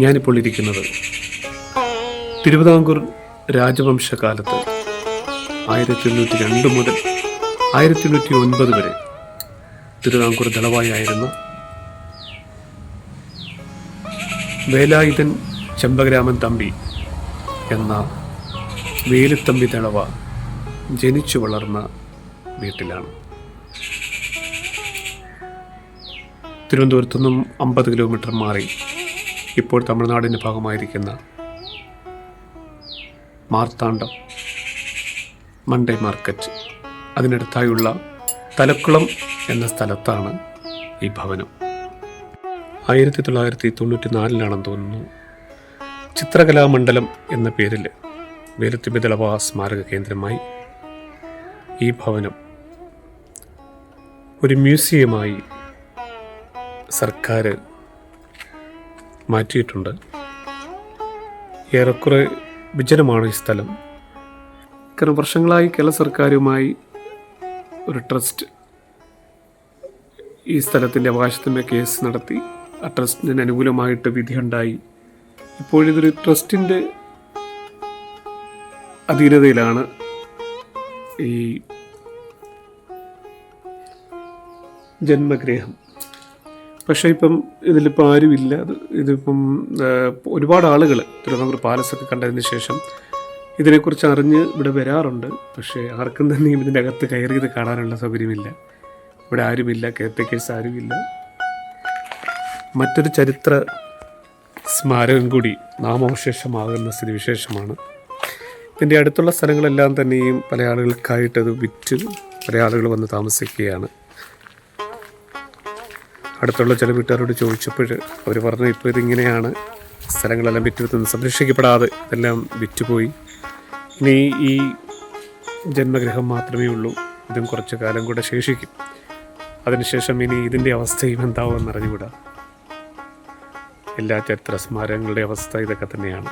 ഞാനിപ്പോൾ ഇരിക്കുന്നത് തിരുവിതാംകൂർ രാജവംശകാലത്ത് 1802 മുതൽ 1809 വരെ തിരുവിതാംകൂർ ദളവായായിരുന്ന വേലായുധൻ ചെമ്പഗ്രാമൻ തമ്പി എന്ന വേലുത്തമ്പി ദളവ ജനിച്ചു വളർന്ന വീട്ടിലാണ്. തിരുവനന്തപുരത്തു നിന്നും 50 കിലോമീറ്റർ മാറി ഇപ്പോൾ തമിഴ്നാടിൻ്റെ ഭാഗമായിരിക്കുന്ന മാർത്താണ്ഡം മണ്ടേ മാർക്കറ്റ് അതിനടുത്തായുള്ള തലക്കുളം എന്ന സ്ഥലത്താണ് ഈ ഭവനം. 1994 തോന്നുന്നു ചിത്രകലാമണ്ഡലം എന്ന പേരിൽ വേലുത്തമ്പി ദളവ സ്മാരക കേന്ദ്രമായി ഈ ഭവനം ഒരു മ്യൂസിയമായി സർക്കാർ മാറ്റിയിട്ടുണ്ട്. ഏറെക്കുറെ വിജനമാണ് ഈ സ്ഥലം. കാരണം വർഷങ്ങളായി കേരള സർക്കാരുമായി ഒരു ട്രസ്റ്റ് ഈ സ്ഥലത്തിൻ്റെ അവകാശത്തിന്മേൽ കേസ് നടത്തി. ആ ട്രസ്റ്റിന് അനുകൂലമായിട്ട് വിധിയുണ്ടായി. ഇപ്പോഴിതൊരു ട്രസ്റ്റിൻ്റെ അധീനതയിലാണ് ഈ ജന്മഗൃഹം. പക്ഷേ ഇപ്പം ഇതിലിപ്പോൾ ആരുമില്ല. ഇതിപ്പം ഒരുപാട് ആളുകൾ തിരുവിതാംകൂർ പാലസൊക്കെ കണ്ടതിന് ശേഷം ഇതിനെക്കുറിച്ച് അറിഞ്ഞ് ഇവിടെ വരാറുണ്ട്. പക്ഷേ ആർക്കും തന്നെയും ഇതിൻ്റെ അകത്ത് കയറിയത് കാണാനുള്ള സൗകര്യമില്ല. ഇവിടെ ആരുമില്ല, കെയർടേക്കേഴ്സ് ആരുമില്ല. മറ്റൊരു ചരിത്ര സ്മാരകം കൂടി നാമാവശേഷമാകുന്ന സ്ഥിതിവിശേഷമാണ്. ഇതിൻ്റെ അടുത്തുള്ള സ്ഥലങ്ങളെല്ലാം തന്നെയും പല ആളുകൾക്കായിട്ടത് വിറ്റ് പല ആളുകൾ വന്ന് താമസിക്കുകയാണ്. അടുത്തുള്ള ചില വീട്ടുകാരോട് ചോദിച്ചപ്പോൾ അവർ പറഞ്ഞു, ഇപ്പോൾ ഇതിങ്ങനെയാണ്, സ്ഥലങ്ങളെല്ലാം വിറ്റുവിന്ന് സംരക്ഷിക്കപ്പെടാതെ ഇതെല്ലാം വിറ്റുപോയി. ഇനി ഈ ജന്മഗൃഹം മാത്രമേ ഉള്ളൂ. ഇതും കുറച്ച് കാലം കൂടെ ശേഷിക്കും. അതിനുശേഷം ഇനി ഇതിൻ്റെ അവസ്ഥയും എന്താവുമെന്ന് അറിഞ്ഞുകൂടാ. എല്ലാ ചരിത്ര സ്മാരകങ്ങളുടെ അവസ്ഥ ഇതൊക്കെ തന്നെയാണ്.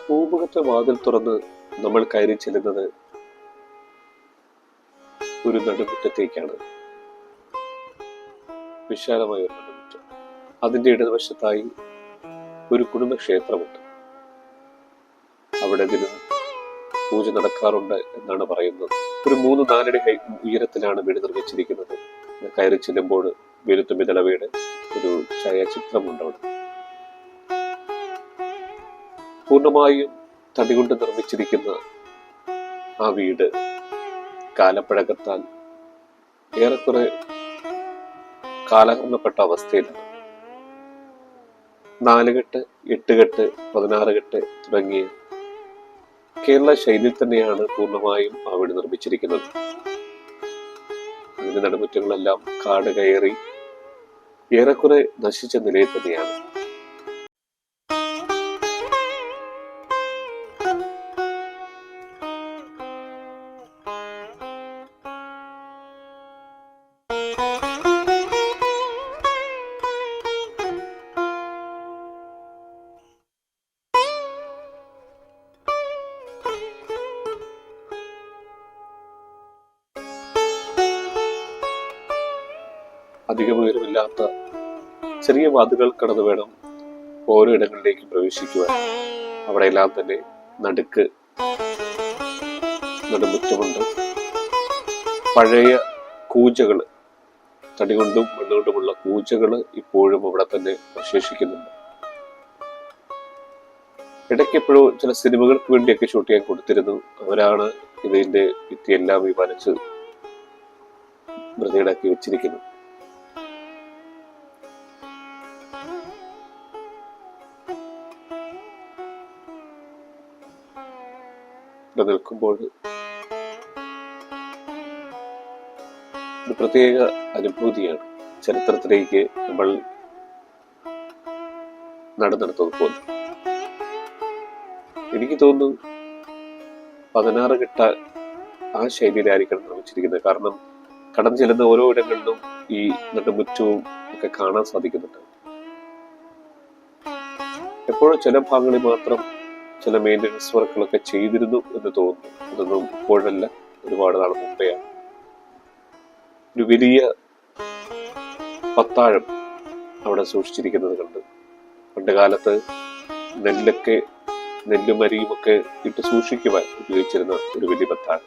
പൂമുഖത്തെ വാതിൽ തുറന്ന് നമ്മൾ കയറി ചെല്ലുന്നത് ഒരു നടുമുറ്റത്തേക്കാണ്. വിശാലമായ ഒരു നടുമുറ്റം. അതിൻ്റെ ഇടതുവശത്തായി ഒരു കുടുംബക്ഷേത്രമുണ്ട്. അവിടെ ദിനം പൂജ നടക്കാറുണ്ട് എന്നാണ് പറയുന്നത്. ഒരു 3-4 അടി ഉയരത്തിലാണ് വീട് നിർമ്മിച്ചിരിക്കുന്നത്. കയറി ചെല്ലുമ്പോൾ വേലുത്തമ്പി ദളവയുടെ ഒരു ഛായാചിത്രമുണ്ട് അവിടെ. പൂർണ്ണമായും തടി കൊണ്ട് നിർമ്മിച്ചിരിക്കുന്ന ആ വീട് കാലപ്പഴക്കത്താൽ ഏറെക്കുറെ കാലഹരണപ്പെട്ട അവസ്ഥയിലാണ്. 4 കെട്ട്, 8 കെട്ട്, 16 കെട്ട് തുടങ്ങിയ കേരള ശൈലിയിൽ തന്നെയാണ് പൂർണ്ണമായും ആ വീട് നിർമ്മിച്ചിരിക്കുന്നത്. അതിന്റെ നടുമുറ്റങ്ങളെല്ലാം കാട് കയറി ഏറെക്കുറെ നശിച്ച നിലയിൽ തന്നെയാണ്. അധികം ഉയരമില്ലാത്ത ചെറിയ വാതിലുകൾ കടന്നു വേണം ഓരോ ഇടങ്ങളിലേക്കും പ്രവേശിക്കുവാൻ. അവിടെയെല്ലാം തന്നെ നടുമുറ്റമുണ്ട്. പഴയ കൂജകൾ, തടി കൊണ്ടും മണ്ണുകൊണ്ടുമുള്ള കൂജകൾ ഇപ്പോഴും അവിടെ തന്നെ അവശേഷിക്കുന്നുണ്ട്. ഇടയ്ക്കെപ്പോഴും ചില സിനിമകൾക്ക് വേണ്ടിയൊക്കെ ഷൂട്ട് ചെയ്യാൻ കൊടുത്തിരുന്നു. അവരാണ് ഇതിന്റെ ഭിത്തിയെല്ലാം ഈ വരച്ച് വൃത്തിയിടാക്കി വെച്ചിരിക്കുന്നത്. നിൽക്കുമ്പോൾ ഒരു പ്രത്യേക അനുഭൂതിയാണ്. ചരിത്രത്തിലേക്ക് നമ്മൾ നടന്നെടുത്തത് പോലെ എനിക്ക് തോന്നുന്നു 16 കെട്ട ആ ശൈലിയിലായിരിക്കണം നിർമ്മിച്ചിരിക്കുന്നത്. കാരണം കടന്നു ചെല്ലുന്ന ഓരോ ഇടങ്ങളിലും ഈ നടുമുറ്റവും ഒക്കെ കാണാൻ സാധിക്കുന്നുണ്ട്. എപ്പോഴും ചില ഭാഗങ്ങളിൽ മാത്രം ചില മെയിൻ്റനൻസ് വർക്കുകളൊക്കെ ചെയ്തിരുന്നു എന്ന് തോന്നുന്നു. അതൊന്നും ഇപ്പോഴല്ല, ഒരുപാട് നാൾ മുമ്പെയാണ്. ഒരു വലിയ പത്താഴം അവിടെ സൂക്ഷിച്ചിരിക്കുന്നത് കണ്ട്. പണ്ട് കാലത്ത് നെല്ലും അരിയും ഒക്കെ ഇട്ട് സൂക്ഷിക്കുവാൻ ഉപയോഗിച്ചിരുന്ന ഒരു വലിയ പത്താഴം.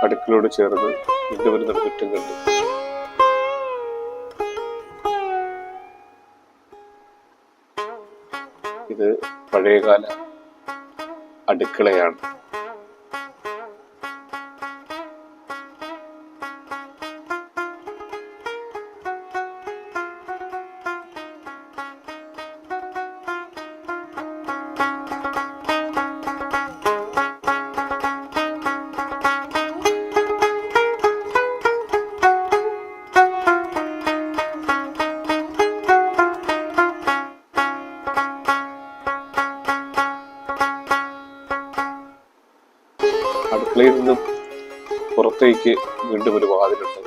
അടുക്കളയോട് ചേർന്ന് കൊണ്ടുവരുന്ന മുറ്റം കണ്ടു. ഇത് പഴയകാല അടുക്കളയാണ്. അടുക്കളയിൽ നിന്നും പുറത്തേക്ക് വീണ്ടും ഒരു വാതിലുണ്ട്.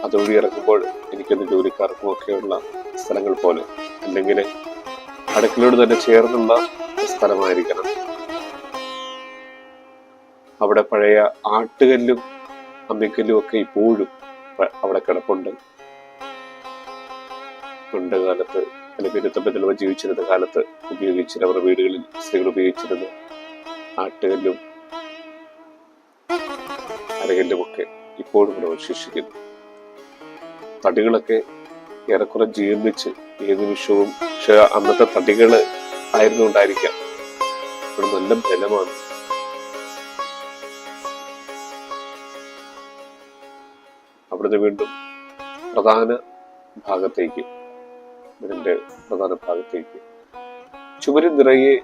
അതുവഴി ഇറങ്ങുമ്പോൾ എനിക്കൊന്ന് ജോലിക്കാർക്കും ഒക്കെയുള്ള സ്ഥലങ്ങൾ പോലെ, അല്ലെങ്കിൽ അടുക്കളയോട് തന്നെ ചേർന്നുള്ള സ്ഥലമായിരിക്കണം. അവിടെ പഴയ ആട്ടുകല്ലും അമ്മിക്കല്ലും ഒക്കെ ഇപ്പോഴും അവിടെ കിടപ്പുണ്ട്. പണ്ട് കാലത്ത് അല്ലെങ്കിൽ 19 ജീവിച്ചിരുന്ന കാലത്ത് ഉപയോഗിച്ചിരുന്ന, അവരുടെ വീടുകളിൽ സ്ത്രീകൾ ഉപയോഗിച്ചിരുന്ന ആട്ടുകല്ലും അരകല്ലുമൊക്കെ ഇപ്പോഴും ഇവിടെ അവശേഷിക്കുന്നു. തടികളൊക്കെ ഏറെക്കുറെ ജീർണിച്ച് ഏത് നിമിഷവും, പക്ഷെ അന്നത്തെ തടികൾ ആയിരുന്നുകൊണ്ടായിരിക്കാം ഇവിടെ നല്ല ബലമാണ്. അവിടുന്ന് വീണ്ടും പ്രധാന ഭാഗത്തേക്ക് ചുമര് നിറയെ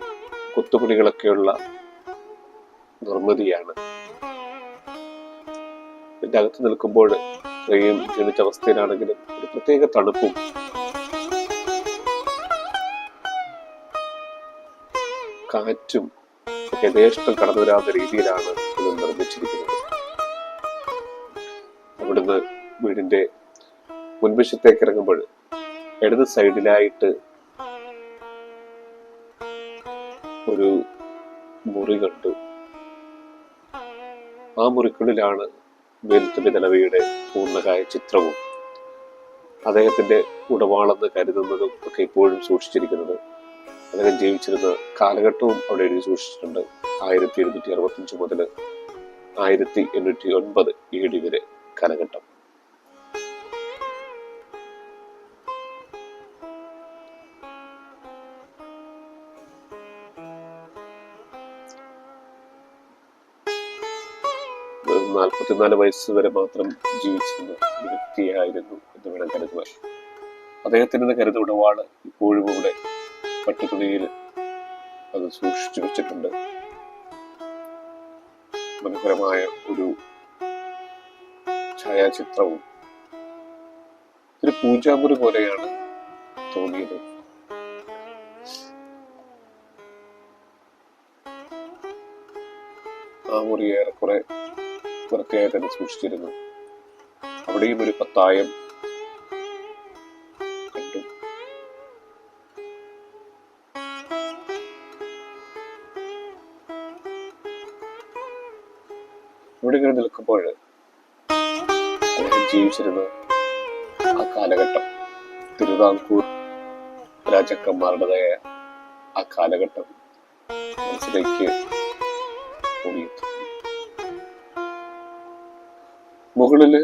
കൊത്തുപണികളൊക്കെയുള്ള നിർമ്മിതിയാണ്. ഇതിന്റെ അകത്ത് നിൽക്കുമ്പോൾ ഇത്രയും ക്ഷീണിച്ച അവസ്ഥയിലാണെങ്കിലും ഒരു പ്രത്യേക തണുപ്പും കാറ്റും യഥേഷ്ടം കടന്നു വരാത്ത രീതിയിലാണ് ഇത് നിർമ്മിച്ചിരിക്കുന്നത്. അവിടുന്ന് വീടിന്റെ മുൻവശത്തേക്ക് ഇറങ്ങുമ്പോൾ ഇടത് സൈഡിലായിട്ട് ഒരു മുറി കണ്ടു. ആ മുറിക്കുള്ളിലാണ് വേലുത്തമ്പി ദളവയുടെ പൂർണ്ണകായ ചിത്രവും അദ്ദേഹത്തിന്റെ ഉടവാളെന്ന് കരുതുന്നതും ഒക്കെ ഇപ്പോഴും സൂക്ഷിച്ചിരിക്കുന്നത്. അദ്ദേഹം ജീവിച്ചിരുന്ന കാലഘട്ടവും അവിടെ എഴുതി സൂക്ഷിച്ചിട്ടുണ്ട്. 1765 മുതൽ 1809 AD വരെ കാലഘട്ടം. വെറും 44 വയസ്സ് വരെ മാത്രം ജീവിച്ചിരുന്ന ഒരു വ്യക്തിയായിരുന്നു എന്ന് വേണം കരുതുവാൻ. അദ്ദേഹത്തിന് കരുത ഉടവാള് ഇപ്പോഴും ഇവിടെ പട്ടുതുണിയിൽ അത് സൂക്ഷിച്ചു വെച്ചിട്ടുണ്ട്. മനോഹരമായ ഒരു ഛായാചിത്രവും ഒരു പൂജാമുറി പോലെയാണ് തോന്നിയത്. ആ മുറി ഏറെക്കുറെ വൃത്തിയായി തന്നെ സൂക്ഷിച്ചിരുന്നു. അവിടെയും ഒരു പത്തായം കണ്ടു. ഇവിടെ ഇങ്ങനെ നിൽക്കുമ്പോൾ അദ്ദേഹം ജീവിച്ചിരുന്ന ആ കാലഘട്ടം, തിരുവിതാംകൂർ രാജാക്കന്മാരുടേതായ ആ കാലഘട്ടം മനസ്സിലേക്ക് ഓടിയെത്തും. മുകളില്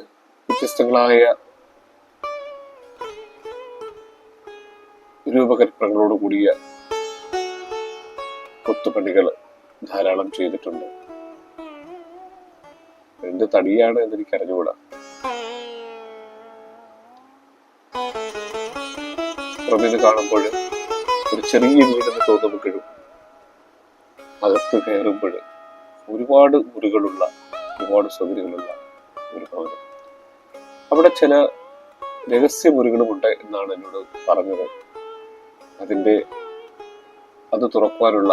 വ്യത്യസ്തങ്ങളായ രൂപകൽപ്പനകളോട് കൂടിയ കൊത്തുപണികൾ ധാരാളം ചെയ്തിട്ടുണ്ട്. എന്ത് തടിയാണ് എന്ന് എനിക്ക് അറിഞ്ഞുകൂടാ. പുറമേന്ന് കാണുമ്പോൾ ഒരു ചെറിയ വീടെന്ന് തോന്നുമ്പോഴും അകത്ത് കയറുമ്പോൾ ഒരുപാട് മുറികളുള്ള, ഒരുപാട് സൗകര്യങ്ങളുള്ള ഒരു ഭവനം. അവിടെ ചില രഹസ്യ മുറികളുമുണ്ട് എന്നാണ് എന്നോട് പറഞ്ഞത്. അത് തുറക്കുവാനുള്ള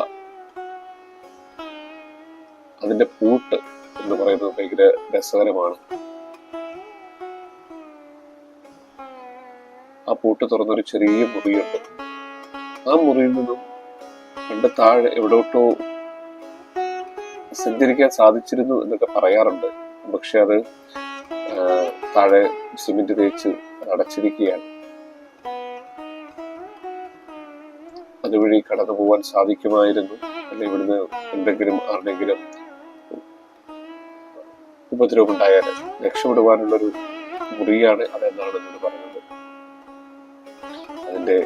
അതിന്റെ പൂട്ട് എന്ന് പറയുന്നത് ഭയങ്കര രസകരമാണ്. ആ പൂട്ട് തുറന്നൊരു ചെറിയ മുറിയുണ്ട്. ആ മുറിയിൽ നിന്നും പണ്ട് താഴെ എവിടോട്ടോ സഞ്ചരിക്കാൻ സാധിച്ചിരുന്നു എന്നൊക്കെ പറയാറുണ്ട്. പക്ഷെ അത് താഴെ സിമെന്റ് തേച്ച് അടച്ചിരിക്കുകയാണ്. അതുവഴി കടന്നു പോകാൻ സാധിക്കുമായിരുന്നു. അല്ലെ ഇവിടുന്ന് എന്തെങ്കിലും ആരുടെങ്കിലും ഉപദ്രവമുണ്ടായാൽ രക്ഷപ്പെടുവാനുള്ളൊരു മുറിയാണ് അതെന്നാണ് എന്നോട് പറഞ്ഞത്. അതിന്റെ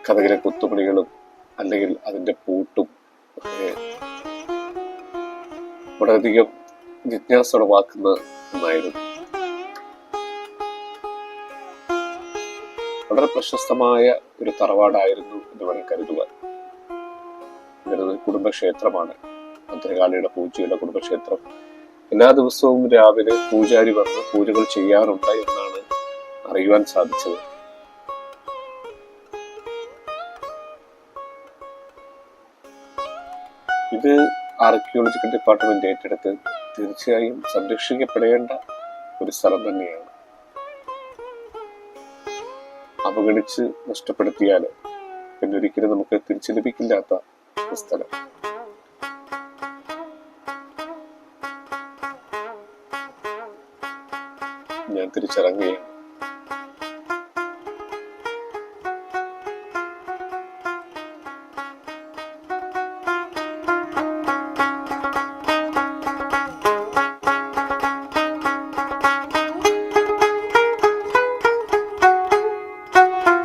കഥകിലെ കുത്തുപണികളും അല്ലെങ്കിൽ അതിന്റെ പൂട്ടും ഒക്കെ വളരെയധികം ജിജ്ഞാസ ഉളവാക്കുന്ന ഒന്നായിരുന്നു. വളരെ പ്രശസ്തമായ ഒരു തറവാടായിരുന്നു എന്ന് വേണം കരുതുക. ഇതൊരു കുടുംബക്ഷേത്രമാണ്, ഭദ്രകാളിയുടെ പൂജയുടെ കുടുംബക്ഷേത്രം. എല്ലാ ദിവസവും രാവിലെ പൂജാരി വന്ന് പൂജകൾ ചെയ്യാറുണ്ട് എന്നാണ് അറിയുവാൻ സാധിച്ചത്. ഇത് ആർക്കിയോളജിക്കൽ ഡിപ്പാർട്ട്മെന്റ് ഏറ്റെടുത്ത് തീർച്ചയായും സംരക്ഷിക്കപ്പെടേണ്ട ഒരു സ്ഥലം തന്നെയാണ്. അവഗണിച്ച് നഷ്ടപ്പെടുത്തിയാൽ പിന്നെ ഒരിക്കലും നമുക്ക് തിരിച്ചു ലഭിക്കില്ലാത്ത സ്ഥലം. ഞാൻ തിരിച്ചിറങ്ങുകയാണ്.